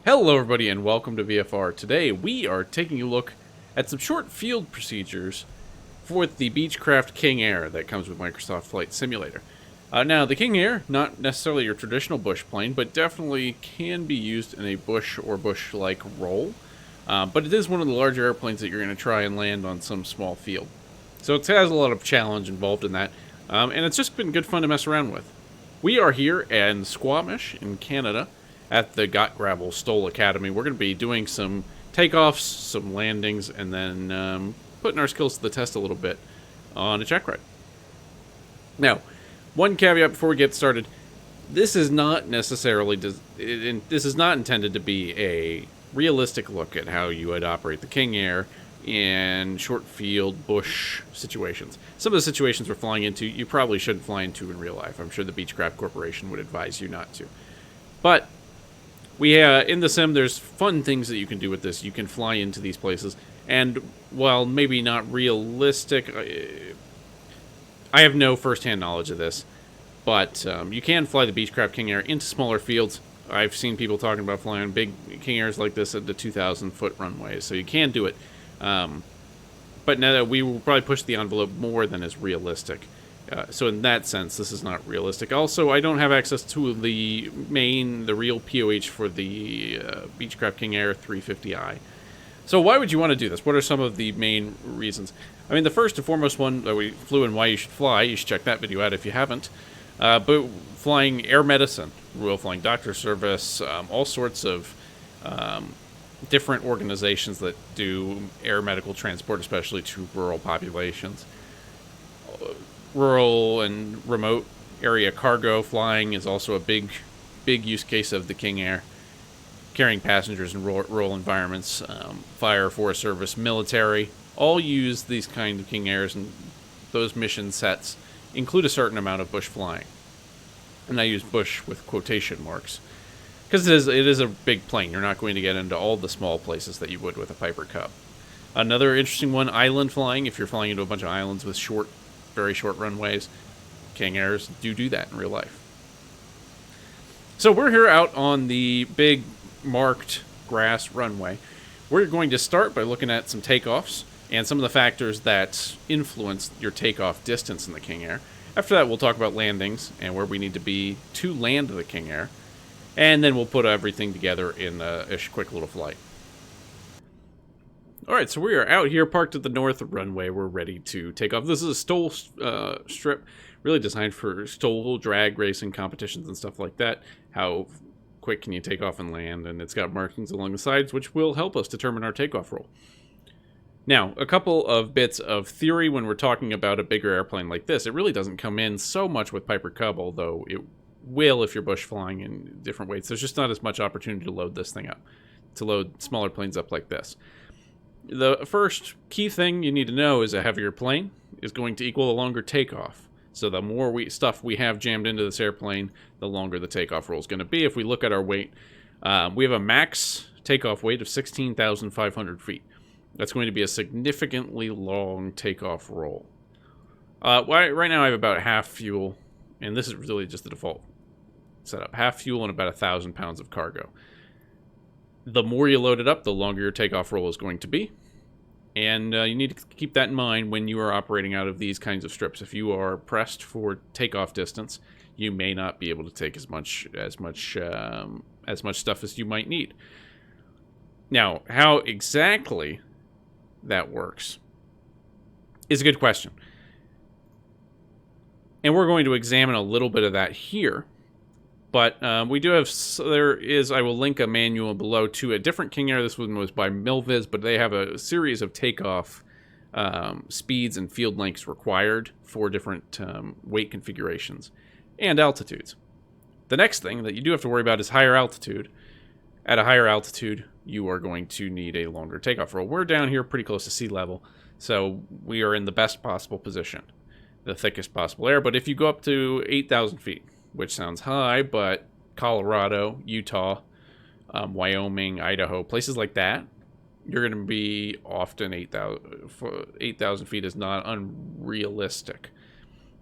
Hello everybody and welcome to VFR. Today we are taking a look at some short field procedures for the Beechcraft King Air that comes with Microsoft Flight Simulator. Now the King Air, not necessarily your traditional bush plane, but definitely can be used in a bush or bush-like role. But it is one of the larger airplanes that you're going to try and land on some small field. So it has a lot of challenge involved in that, and it's just been good fun to mess around with. We are here in Squamish in Canada at the Got Gravel Stoll Academy. We're going to be doing some takeoffs, some landings, and then putting our skills to the test a little bit on a check ride. Now, one caveat before we get started: this is not necessarily this is not intended to be a realistic look at how you would operate the King Air in short field bush situations. Some of the situations we're flying into, you probably shouldn't fly into in real life. I'm sure the Beechcraft Corporation would advise you not to. But in the sim, there's fun things that you can do with this. You can fly into these places, and while maybe not realistic, I have no first-hand knowledge of this, but you can fly the Beechcraft King Air into smaller fields. I've seen people talking about flying big King Airs like this at the 2,000-foot runways, so you can do it. But now we will probably push the envelope more than is realistic. So in that sense, this is not realistic. Also, I don't have access to the real POH for the Beechcraft King Air 350i. So why would you want to do this? What are some of the main reasons? I mean, the first and foremost one that we flew in Why You Should Fly, you should check that video out if you haven't. But flying air medicine, Royal Flying Doctor Service, all sorts of different organizations that do air medical transport, especially to rural populations. Rural and remote area cargo flying is also a big use case of the King Air. Carrying passengers in rural environments, fire, forest service, military, all use these kind of King Airs, and those mission sets include a certain amount of bush flying. And I use bush with quotation marks, because it is a big plane. You're not going to get into all the small places that you would with a Piper Cub. Another interesting one, island flying. If you're flying into a bunch of islands with very short runways, King Airs do that in real life. So we're here out on the big marked grass runway. We're going to start by looking at some takeoffs and some of the factors that influence your takeoff distance in the King Air. After that, we'll talk about landings and where we need to be to land the King Air. And then we'll put everything together in a quick little flight. Alright, so we are out here parked at the north runway. We're ready to take off. This is a STOL strip, really designed for STOL drag racing competitions and stuff like that. How quick can you take off and land? And it's got markings along the sides, which will help us determine our takeoff roll. Now, a couple of bits of theory when we're talking about a bigger airplane like this. It really doesn't come in so much with Piper Cub, although it will if you're bush flying in different weights. There's just not as much opportunity to load this thing up, to load smaller planes up like this. The first key thing you need to know is a heavier plane is going to equal a longer takeoff. So the more stuff we have jammed into this airplane, the longer the takeoff roll is going to be. If we look at our weight, we have a max takeoff weight of 16,500 feet. That's going to be a significantly long takeoff roll. Right now I have about half fuel, and this is really just the default setup. Half fuel and about 1,000 pounds of cargo. The more you load it up, the longer your takeoff roll is going to be. And you need to keep that in mind when you are operating out of these kinds of strips. If you are pressed for takeoff distance, you may not be able to take as much stuff as you might need. Now, how exactly that works is a good question. And we're going to examine a little bit of that here. But we do have, I will link a manual below to a different King Air. This one was by Milviz, but they have a series of takeoff speeds and field lengths required for different weight configurations and altitudes. The next thing that you do have to worry about is higher altitude. At a higher altitude, you are going to need a longer takeoff roll. We're down here pretty close to sea level, so we are in the best possible position, the thickest possible air. But if you go up to 8,000 feet, which sounds high, but Colorado, Utah, Wyoming, Idaho, places like that, you're going to be often 8,000 feet is not unrealistic.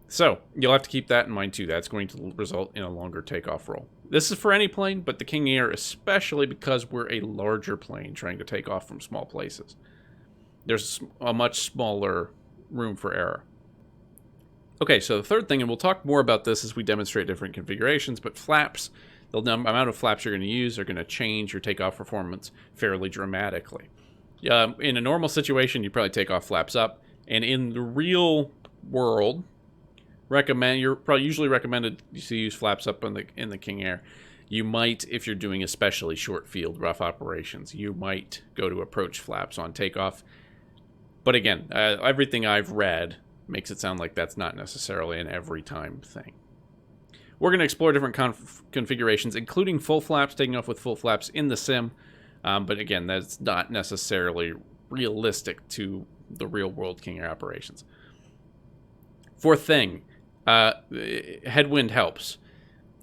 So you'll have to keep that in mind too. That's going to result in a longer takeoff roll. This is for any plane, but the King Air especially because we're a larger plane trying to take off from small places. There's a much smaller room for error. Okay, so the third thing, and we'll talk more about this as we demonstrate different configurations, but flaps, the amount of flaps you're going to use are going to change your takeoff performance fairly dramatically. In a normal situation, you probably take off flaps up, and in the real world, you're probably usually recommended to use flaps up in the King Air. You might, if you're doing especially short field rough operations, you might go to approach flaps on takeoff. But again, everything I've read makes it sound like that's not necessarily an every time thing. We're going to explore different configurations, including full flaps, taking off with full flaps in the sim. But again, that's not necessarily realistic to the real world King Air operations. Fourth thing, headwind helps.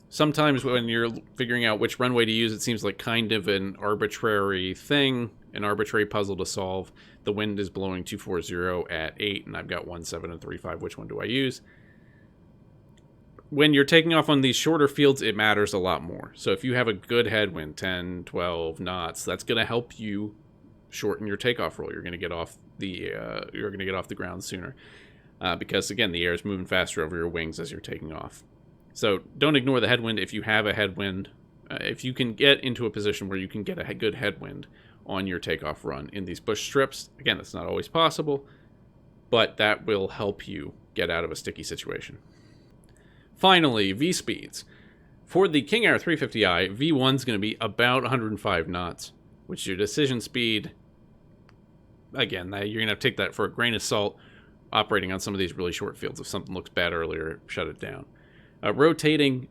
Sometimes when you're figuring out which runway to use, it seems like kind of an arbitrary thing, an arbitrary puzzle to solve. The wind is blowing 240 at 8, and I've got 17 and 35. Which one do I use? When you're taking off on these shorter fields, it matters a lot more. So if you have a good headwind, 10, 12 knots, that's going to help you shorten your takeoff roll. You're going to get off the ground sooner because again, the air is moving faster over your wings as you're taking off. So don't ignore the headwind if you have a headwind. If you can get into a position where you can get a good headwind on your takeoff run in these bush strips, again, that's not always possible, but that will help you get out of a sticky situation. Finally, V-speeds. For the King Air 350i, V1 is going to be about 105 knots, which is your decision speed. Again, you're going to have to take that for a grain of salt operating on some of these really short fields. If something looks bad earlier, shut it down. Rotating,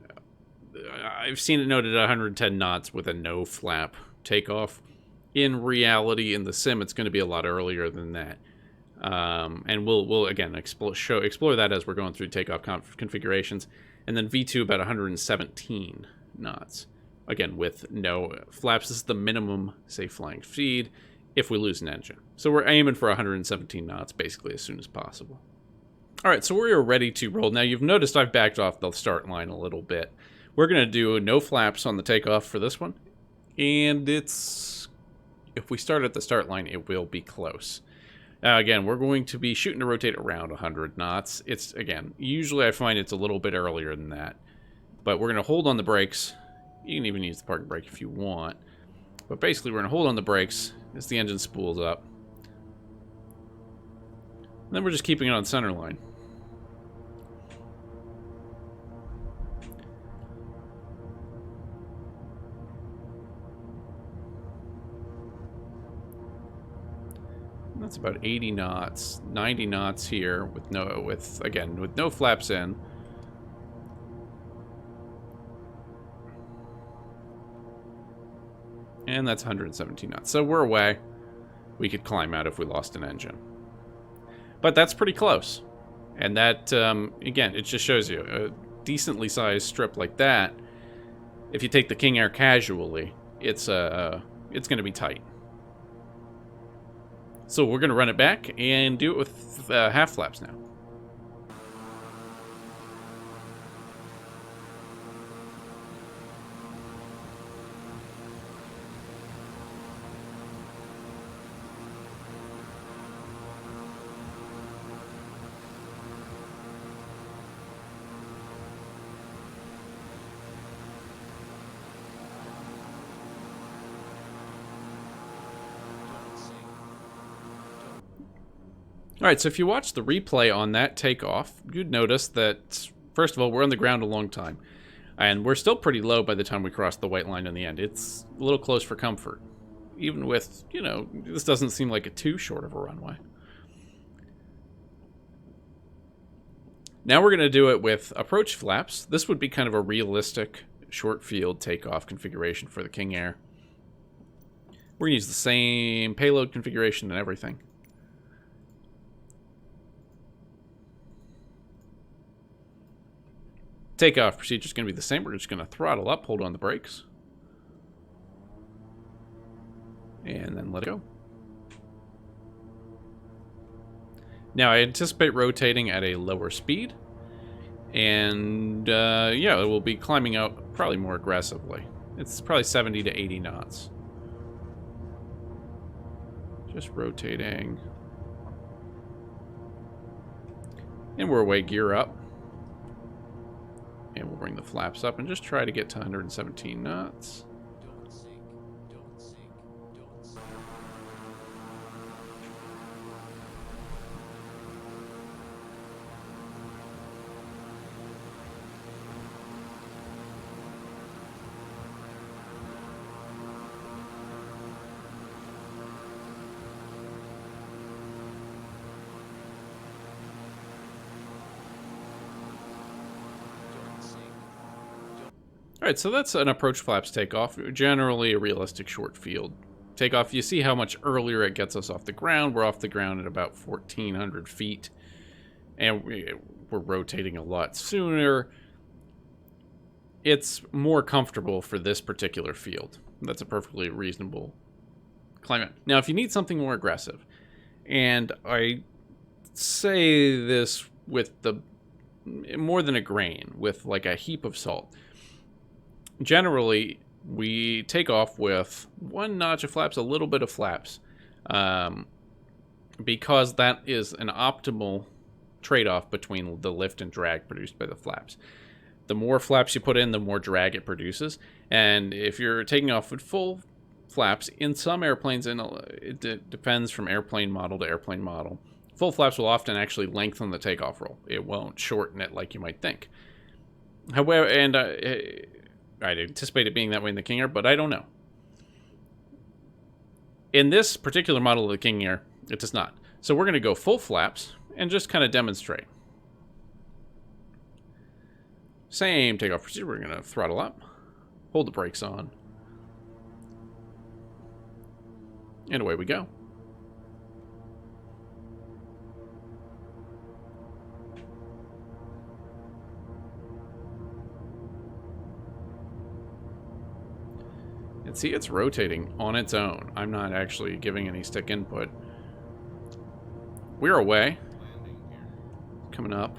I've seen it noted at 110 knots with a no flap takeoff. In reality, in the sim, it's going to be a lot earlier than that. And we'll again explore that as we're going through takeoff configurations. And then V2 about 117 knots. Again, with no flaps. This is the minimum safe flying speed if we lose an engine. So we're aiming for 117 knots basically as soon as possible. All right, so we are ready to roll. Now, you've noticed I've backed off the start line a little bit. We're going to do no flaps on the takeoff for this one. And if we start at the start line, it will be close. Now, again, we're going to be shooting to rotate around 100 knots. Usually I find it's a little bit earlier than that. But we're going to hold on the brakes. You can even use the parking brake if you want. But basically, we're going to hold on the brakes as the engine spools up. And then we're just keeping it on center line. That's about 80 knots, 90 knots here with no flaps in. And that's 117 knots. So we're away. We could climb out if we lost an engine. But that's pretty close. And that, again, it just shows you a decently sized strip like that. If you take the King Air casually, it's going to be tight. So we're going to run it back and do it with half flaps now. Alright, so if you watch the replay on that takeoff, you'd notice that, first of all, we're on the ground a long time. And we're still pretty low by the time we cross the white line in the end. It's a little close for comfort. Even with, this doesn't seem like a too short of a runway. Now we're going to do it with approach flaps. This would be kind of a realistic short field takeoff configuration for the King Air. We're going to use the same payload configuration and everything. Takeoff procedure is going to be the same. We're just going to throttle up, hold on the brakes. And then let it go. Now, I anticipate rotating at a lower speed. And, yeah, it will be climbing out probably more aggressively. It's probably 70 to 80 knots. Just rotating. And we're away, gear up. And we'll bring the flaps up and just try to get to 117 knots. Don't sink, don't sink, don't sink. All right, so that's an approach flaps takeoff. Generally a realistic short field takeoff. You see how much earlier it gets us off the ground. We're off the ground at about 1,400 feet, and we're rotating a lot sooner. It's more comfortable for this particular field. That's a perfectly reasonable climate. Now, if you need something more aggressive, and I say this with the more than a grain, with like a heap of salt. Generally, we take off with one notch of flaps, a little bit of flaps, because that is an optimal trade-off between the lift and drag produced by the flaps. The more flaps you put in, the more drag it produces. And if you're taking off with full flaps, in some airplanes, and it depends from airplane model to airplane model, full flaps will often actually lengthen the takeoff roll. It won't shorten it like you might think. However, and I'd anticipate it being that way in the King Air, but I don't know. In this particular model of the King Air, it does not. So we're going to go full flaps and just kind of demonstrate. Same takeoff procedure. We're going to throttle up, hold the brakes on, and away we go. And see, it's rotating on its own. I'm not actually giving any stick input. We're away. Coming up.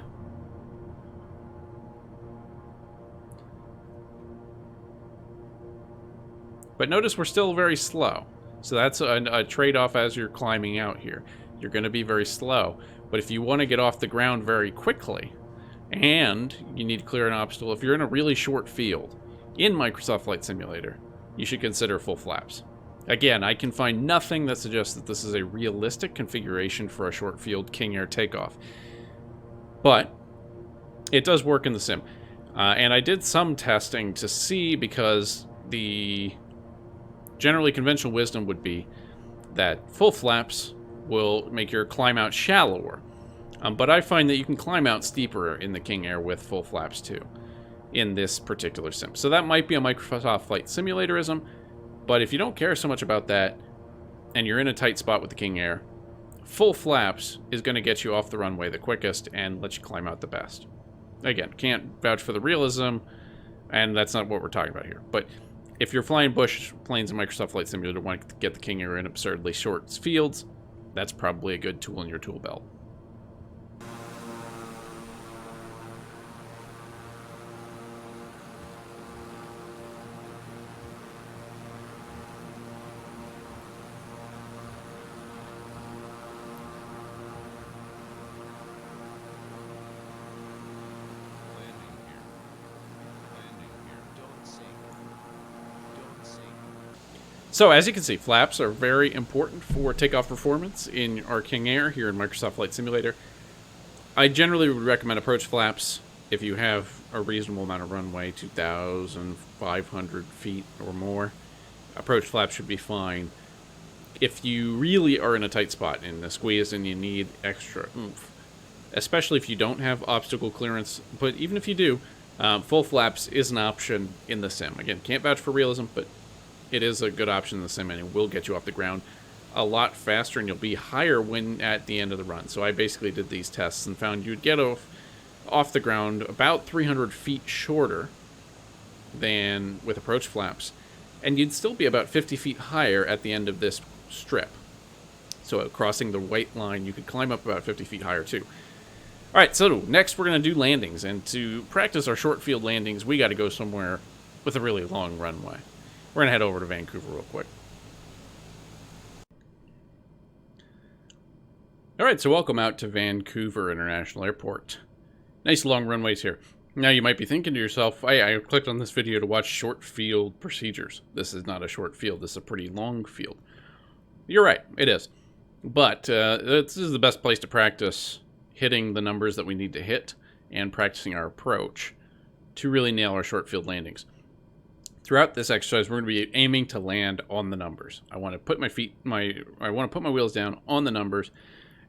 But notice we're still very slow. So that's a trade-off as you're climbing out here. You're going to be very slow. But if you want to get off the ground very quickly, and you need to clear an obstacle, if you're in a really short field in Microsoft Flight Simulator, you should consider full flaps. Again, I can find nothing that suggests that this is a realistic configuration for a short field King Air takeoff. But it does work in the sim. And I did some testing to see, because the generally conventional wisdom would be that full flaps will make your climb out shallower. But I find that you can climb out steeper in the King Air with full flaps too, in this particular sim. So that might be a Microsoft Flight Simulatorism, but if you don't care so much about that, and you're in a tight spot with the King Air, full flaps is going to get you off the runway the quickest and let you climb out the best. Again, can't vouch for the realism, and that's not what we're talking about here. But if you're flying bush planes in Microsoft Flight Simulator, want to get the King Air in absurdly short fields, that's probably a good tool in your tool belt. So, as you can see, flaps are very important for takeoff performance in our King Air here in Microsoft Flight Simulator. I generally would recommend approach flaps if you have a reasonable amount of runway, 2,500 feet or more. Approach flaps should be fine. If you really are in a tight spot in the squeeze and you need extra oomph, especially if you don't have obstacle clearance, but even if you do, full flaps is an option in the sim. Again, can't vouch for realism, but it is a good option in the sim, and it will get you off the ground a lot faster, and you'll be higher when at the end of the run. So I basically did these tests and found you'd get off the ground about 300 feet shorter than with approach flaps, and you'd still be about 50 feet higher at the end of this strip. So crossing the white line, you could climb up about 50 feet higher too. Alright, so next we're going to do landings, and to practice our short field landings, we got to go somewhere with a really long runway. We're going to head over to Vancouver real quick. Alright, so welcome out to Vancouver International Airport. Nice long runways here. Now you might be thinking to yourself, I clicked on this video to watch short field procedures. This is not a short field, this is a pretty long field. You're right, it is. But this is the best place to practice hitting the numbers that we need to hit and practicing our approach to really nail our short field landings. Throughout this exercise, we're going to be aiming to land on the numbers. I want to put my wheels down on the numbers,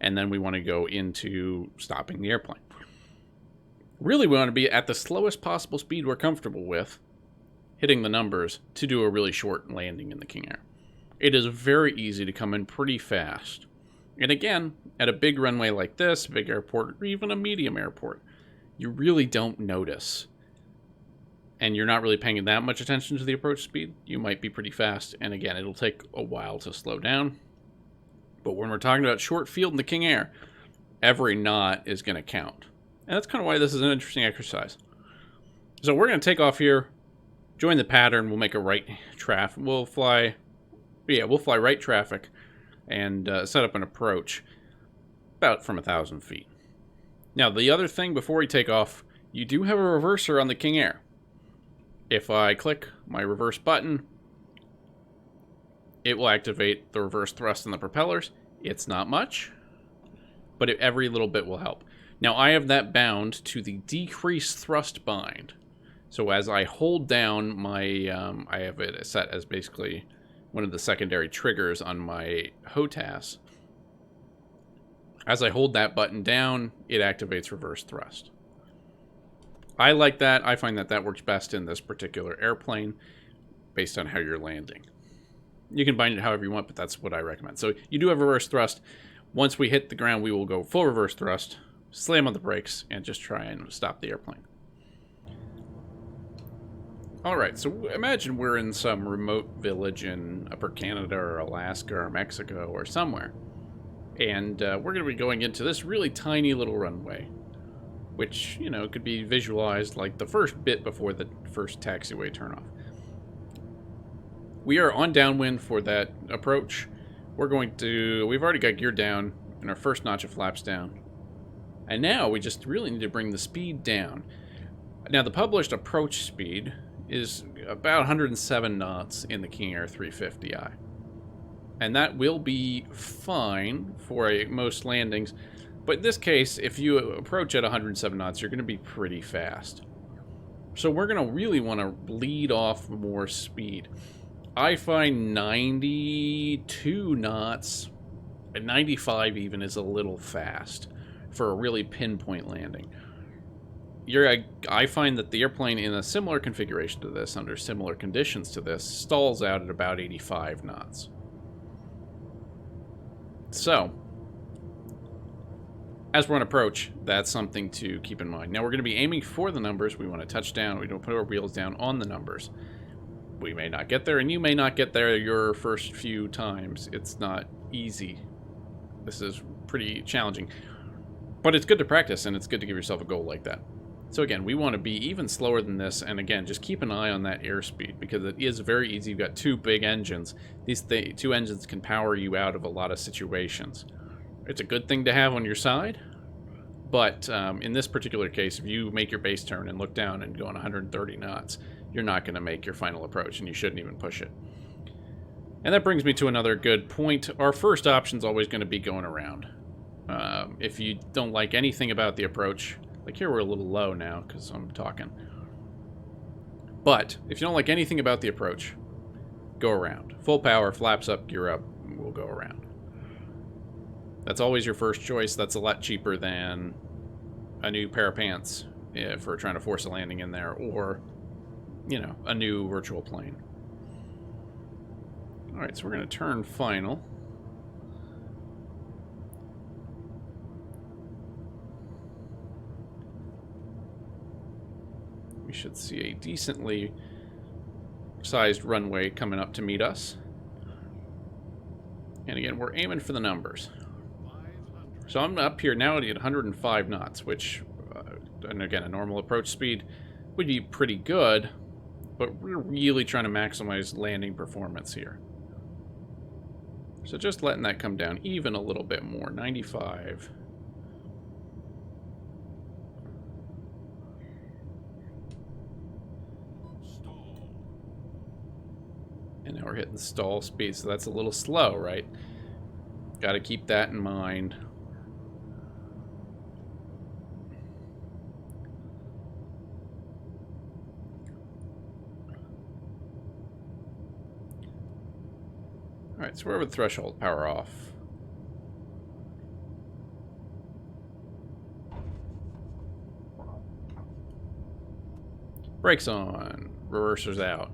and then we want to go into stopping the airplane. Really, we want to be at the slowest possible speed we're comfortable with, hitting the numbers to do a really short landing in the King Air. It is very easy to come in pretty fast. And again, at a big runway like this, a big airport, or even a medium airport, you really don't notice. And you're not really paying that much attention to the approach speed. You might be pretty fast, and again, it'll take a while to slow down. But when we're talking about short field in the King Air, every knot is going to count. And that's kind of why this is an interesting exercise. So we're going to take off here, join the pattern, we'll make a right traffic, we'll fly right traffic, and set up an approach about from 1,000 feet. Now, the other thing before we take off, you do have a reverser on the King Air. If I click my reverse button, it will activate the reverse thrust in the propellers. It's not much, but every little bit will help. Now, I have that bound to the decrease thrust bind. So as I hold down my, I have it set as basically one of the secondary triggers on my HOTAS. As I hold that button down, it activates reverse thrust. I like that. I find that that works best in this particular airplane based on how you're landing. You can bind it however you want, but that's what I recommend. So you do have reverse thrust. Once we hit the ground, we will go full reverse thrust, slam on the brakes, and just try and stop the airplane. Alright, so imagine we're in some remote village in Upper Canada or Alaska or Mexico or somewhere. And we're going to be going into this really tiny little runway, which, you know, could be visualized like the first bit before the first taxiway turnoff. We are on downwind for that approach. We've already got gear down and our first notch of flaps down. And now we just really need to bring the speed down. Now, the published approach speed is about 107 knots in the King Air 350i. And that will be fine for most landings. But in this case, if you approach at 107 knots, you're going to be pretty fast. So we're going to really want to bleed off more speed. I find 92 knots, and 95 even, is a little fast for a really pinpoint landing. I find that the airplane in a similar configuration to this, under similar conditions to this, stalls out at about 85 knots. So, as we're on approach, that's something to keep in mind. Now, we're going to be aiming for the numbers. We want to touch down. We don't put our wheels down on the numbers. We may not get there, and you may not get there your first few times. It's not easy. This is pretty challenging. But it's good to practice, and it's good to give yourself a goal like that. So again, we want to be even slower than this, and again, just keep an eye on that airspeed, because it is very easy. You've got two big engines. These two engines can power you out of a lot of situations. It's a good thing to have on your side, but in this particular case, if you make your base turn and look down and go on 130 knots, you're not going to make your final approach, and you shouldn't even push it. And that brings me to another good point. Our first option is always going to be going around. If you don't like anything about the approach, like here we're a little low now because I'm talking. But if you don't like anything about the approach, go around. Full power, flaps up, gear up, we'll go around. That's always your first choice. That's a lot cheaper than a new pair of pants for trying to force a landing in there, or, you know, a new virtual plane. Alright, so we're going to turn final. We should see a decently sized runway coming up to meet us. And again, we're aiming for the numbers. So I'm up here now at 105 knots, which, and again, a normal approach speed would be pretty good, but we're really trying to maximize landing performance here. So just letting that come down even a little bit more, 95. And now we're hitting stall speed, so that's a little slow, right? Got to keep that in mind. Alright, so we're with threshold, power off. Brakes on, reversers out.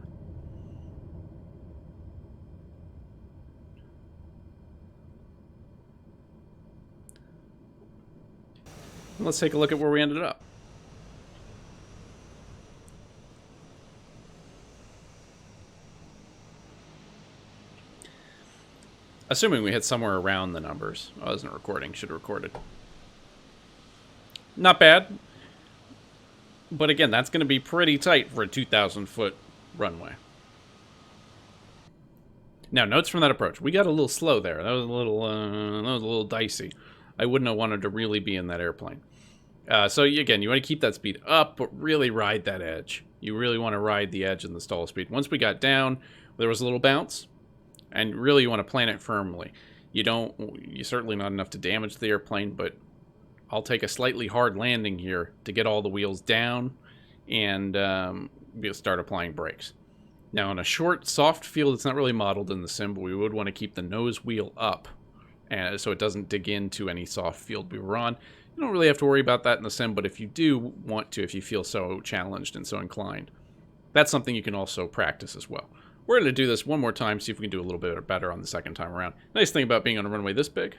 Let's take a look at where we ended up. Assuming we hit somewhere around the numbers. I wasn't recording, should have recorded. Not bad. But again, that's going to be pretty tight for a 2,000-foot runway. Now, notes from that approach. We got a little slow there. That was a little dicey. I wouldn't have wanted to really be in that airplane. So again, you want to keep that speed up, but really ride that edge. You really want to ride the edge in the stall speed. Once we got down, there was a little bounce, and really you want to plan it firmly. You're certainly not enough to damage the airplane, but I'll take a slightly hard landing here to get all the wheels down and start applying brakes. Now, on a short, soft field, it's not really modeled in the sim, but we would want to keep the nose wheel up so it doesn't dig into any soft field we were on. You don't really have to worry about that in the sim, but if you do want to, if you feel so challenged and so inclined, that's something you can also practice as well. We're going to do this one more time, see if we can do a little bit better on the second time around. Nice thing about being on a runway this big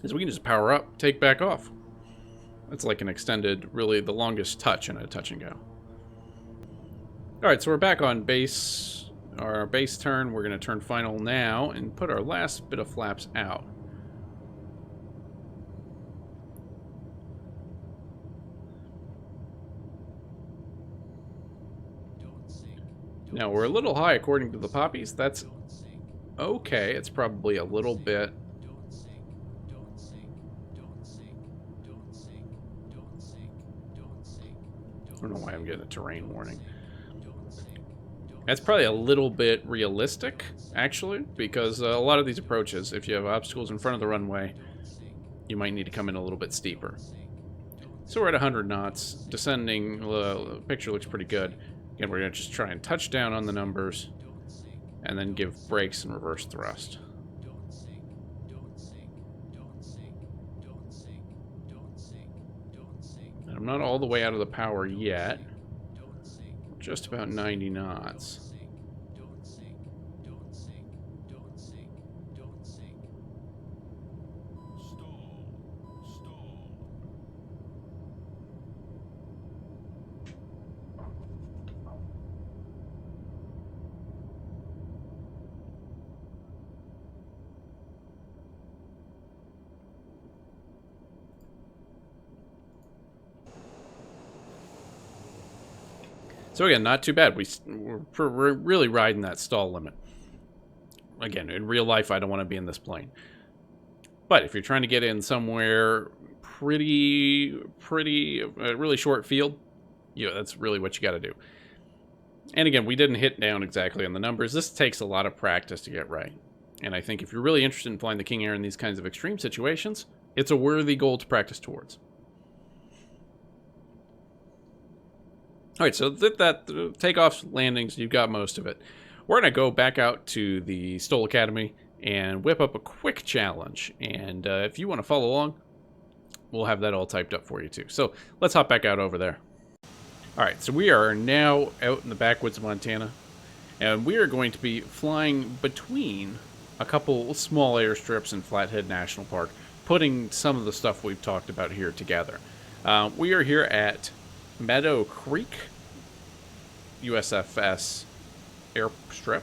is we can just power up, take back off. It's like an extended, really the longest touch in a touch and go. Alright, so we're back on base, our base turn. We're going to turn final now and put our last bit of flaps out. Now, we're a little high according to the poppies. That's okay. It's probably a little bit. I don't know why I'm getting a terrain warning. That's probably a little bit realistic, actually, because a lot of these approaches, if you have obstacles in front of the runway, you might need to come in a little bit steeper. So we're at 100 knots. Descending, the picture looks pretty good. Again, we're going to just try and touch down on the numbers and then give brakes and reverse thrust. And I'm not all the way out of the power yet. Just about 90 knots. So again, not too bad. We're really riding that stall limit. Again, in real life, I don't want to be in this plane. But if you're trying to get in somewhere really short field, that's really what you got to do. And again, we didn't hit down exactly on the numbers. This takes a lot of practice to get right. And I think if you're really interested in flying the King Air in these kinds of extreme situations, it's a worthy goal to practice towards. Alright, so that takeoffs, landings, you've got most of it. We're going to go back out to the Stoll Academy and whip up a quick challenge. And if you want to follow along, we'll have that all typed up for you too. So let's hop back out over there. Alright, so we are now out in the backwoods of Montana. And we are going to be flying between a couple small airstrips in Flathead National Park, putting some of the stuff we've talked about here together. We are here at Meadow Creek USFS airstrip.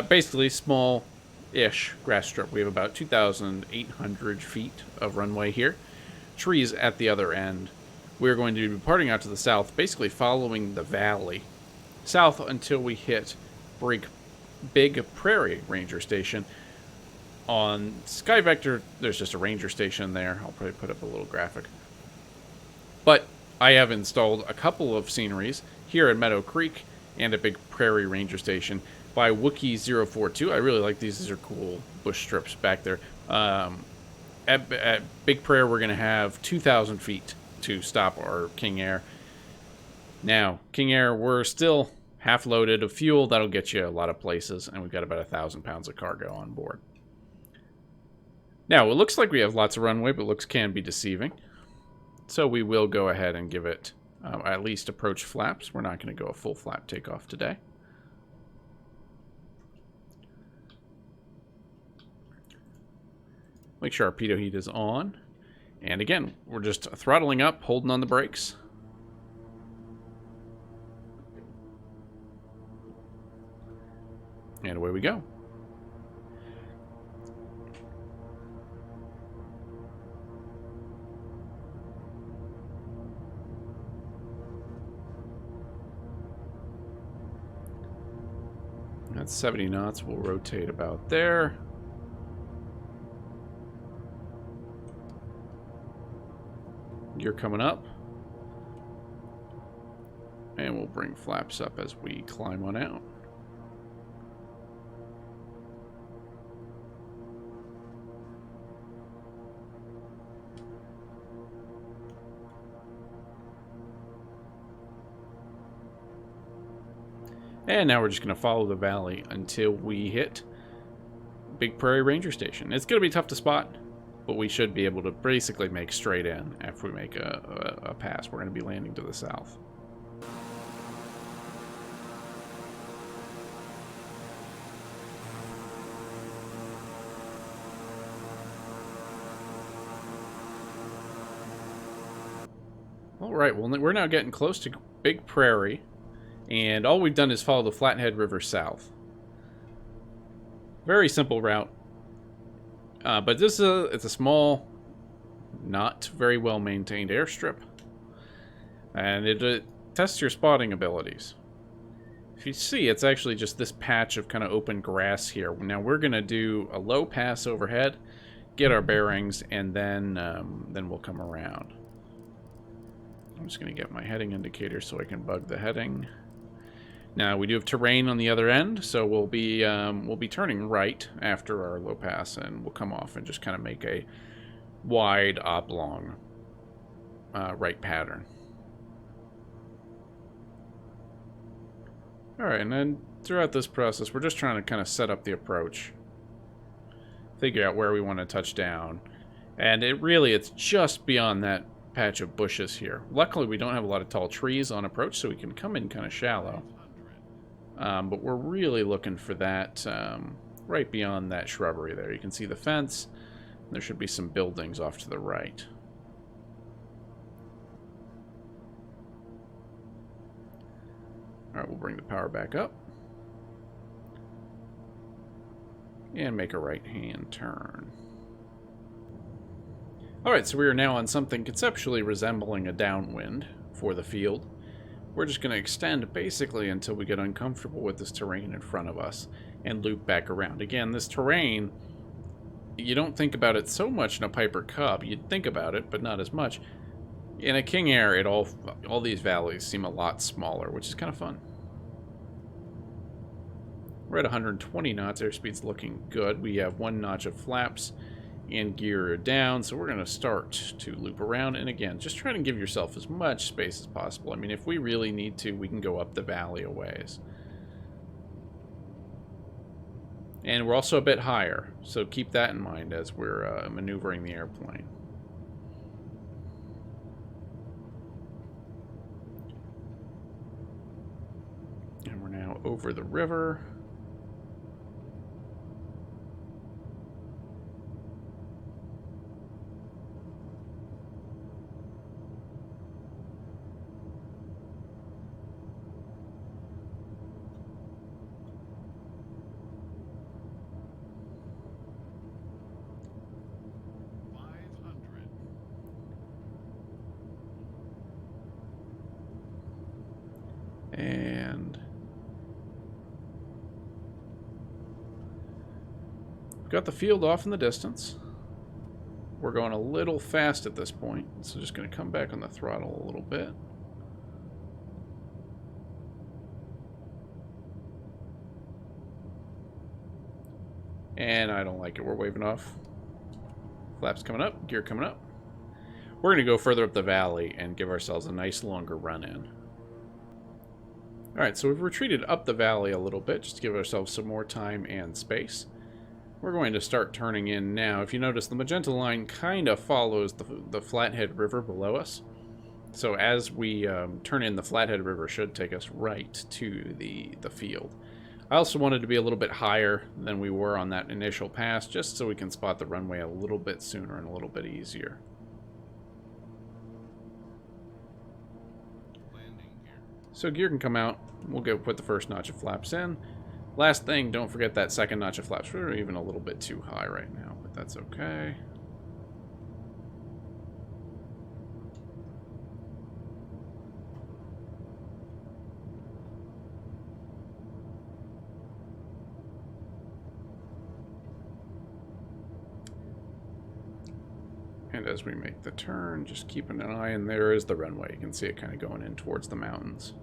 Basically small ish grass strip. We have about 2,800 feet of runway here. Trees at the other end. We're going to be departing out to the south, basically following the valley south until we hit Big Prairie Ranger Station. On Sky Vector, there's just a ranger station there. I'll probably put up a little graphic. But I have installed a couple of sceneries here at Meadow Creek and at Big Prairie Ranger Station by Wookie042. I really like these. These are cool bush strips back there. At Big Prairie, we're going to have 2,000 feet to stop our King Air. Now, King Air, we're still half loaded of fuel. That'll get you a lot of places, and we've got about 1,000 pounds of cargo on board. Now, it looks like we have lots of runway, but looks can be deceiving. So we will go ahead and give it at least approach flaps. We're not going to go a full flap takeoff today. Make sure our pitot heat is on. And again, we're just throttling up, holding on the brakes. And away we go. That's 70 knots. We'll rotate about there. Gear coming up. And we'll bring flaps up as we climb on out. And now we're just going to follow the valley until we hit Big Prairie Ranger Station. It's going to be tough to spot, but we should be able to basically make straight in after we make a pass. We're going to be landing to the south. All right, well, we're now getting close to Big Prairie. And all we've done is follow the Flathead River south. Very simple route. But it's a small, not very well maintained airstrip. And it tests your spotting abilities. If you see, it's actually just this patch of kind of open grass here. Now we're going to do a low pass overhead, get our bearings, and then we'll come around. I'm just going to get my heading indicator so I can bug the heading. Now we do have terrain on the other end, so we'll be turning right after our low pass, and we'll come off and just kind of make a wide oblong right pattern. All right, and then throughout this process, we're just trying to kind of set up the approach, figure out where we want to touch down, and it's just beyond that patch of bushes here. Luckily, we don't have a lot of tall trees on approach, so we can come in kind of shallow. But we're really looking for that right beyond that shrubbery there. You can see the fence. There should be some buildings off to the right. All right, we'll bring the power back up. And make a right-hand turn. All right, so we are now on something conceptually resembling a downwind for the field. We're just going to extend basically until we get uncomfortable with this terrain in front of us and loop back around. Again, this terrain, you don't think about it so much in a Piper Cub. You'd think about it, but not as much. In a King Air, all these valleys seem a lot smaller, which is kind of fun. We're at 120 knots. Airspeed's looking good. We have 1 notch of flaps and gear down, so we're going to start to loop around. And again, just try to give yourself as much space as possible. I mean, if we really need to, we can go up the valley a ways. And we're also a bit higher, so keep that in mind as we're maneuvering the airplane. And we're now over the river. got the field off in the distance. We're going a little fast at this point, so just going to come back on the throttle a little bit. And I don't like it. We're waving off. Flaps coming up, gear coming up. We're going to go further up the valley and give ourselves a nice longer run in. Alright, so we've retreated up the valley a little bit just to give ourselves some more time and space. We're going to start turning in now. If you notice, the magenta line kind of follows the Flathead River below us. So as we turn in, the Flathead River should take us right to the field. I also wanted to be a little bit higher than we were on that initial pass, just so we can spot the runway a little bit sooner and a little bit easier. So gear can come out. We'll go put the first notch of flaps in. Last thing, don't forget that second notch of flaps. We're even a little bit too high right now, but that's okay. And as we make the turn, just keeping an eye, and there is the runway. You can see it kind of going in towards the mountains.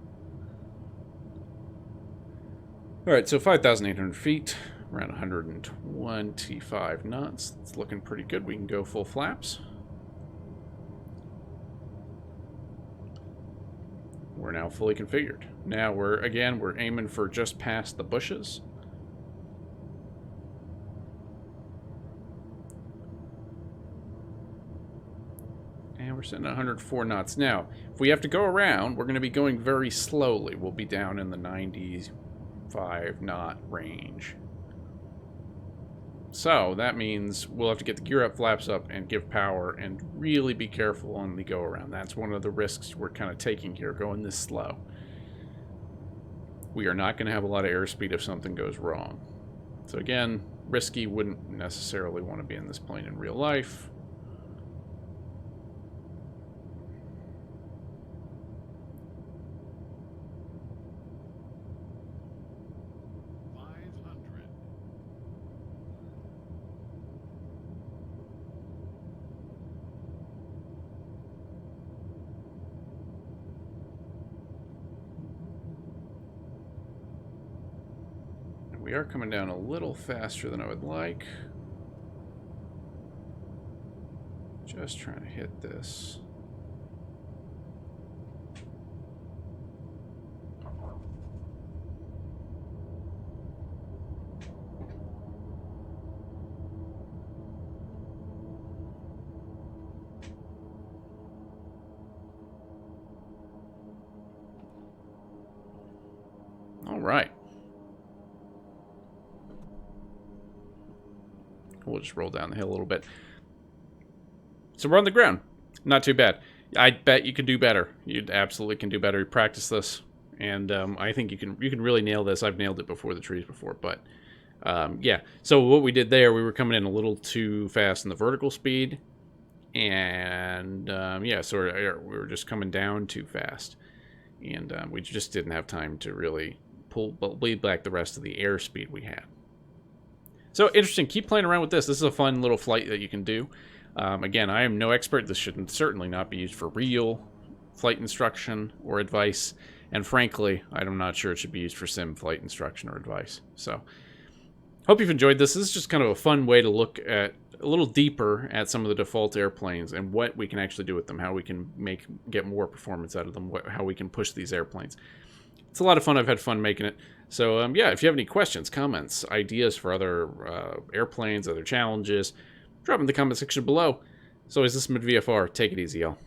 Alright, so 5,800 feet, around 125 knots. It's looking pretty good. We can go full flaps. We're now fully configured. Now we're aiming for just past the bushes. And we're sitting at 104 knots. Now, if we have to go around, we're going to be going very slowly. We'll be down in the 95-knot range. So that means we'll have to get the gear up, flaps up, and give power, and really be careful on the go around. That's one of the risks we're kind of taking here, going this slow. We are not going to have a lot of airspeed if something goes wrong. So again, risky, wouldn't necessarily want to be in this plane in real life. We are coming down a little faster than I would like. Just trying to hit this. All right. We'll just roll down the hill a little bit. So we're on the ground. Not too bad. I bet you can do better. You absolutely can do better. You practice this, and I think you can really nail this. I've nailed it before the trees before, but yeah. So what we did there, we were coming in a little too fast in the vertical speed, and yeah, so we were just coming down too fast, and we just didn't have time to really bleed back the rest of the airspeed we had. So interesting. Keep playing around with this. This is a fun little flight that you can do. Again, I am no expert. This should certainly not be used for real flight instruction or advice. And frankly, I'm not sure it should be used for sim flight instruction or advice. So, hope you've enjoyed this. This is just kind of a fun way to look at a little deeper at some of the default airplanes and what we can actually do with them, how we can get more performance out of them, how we can push these airplanes. It's a lot of fun. I've had fun making it. So, yeah, if you have any questions, comments, ideas for other airplanes, other challenges, drop them in the comment section below. As always, this is MidVFR. Take it easy, y'all.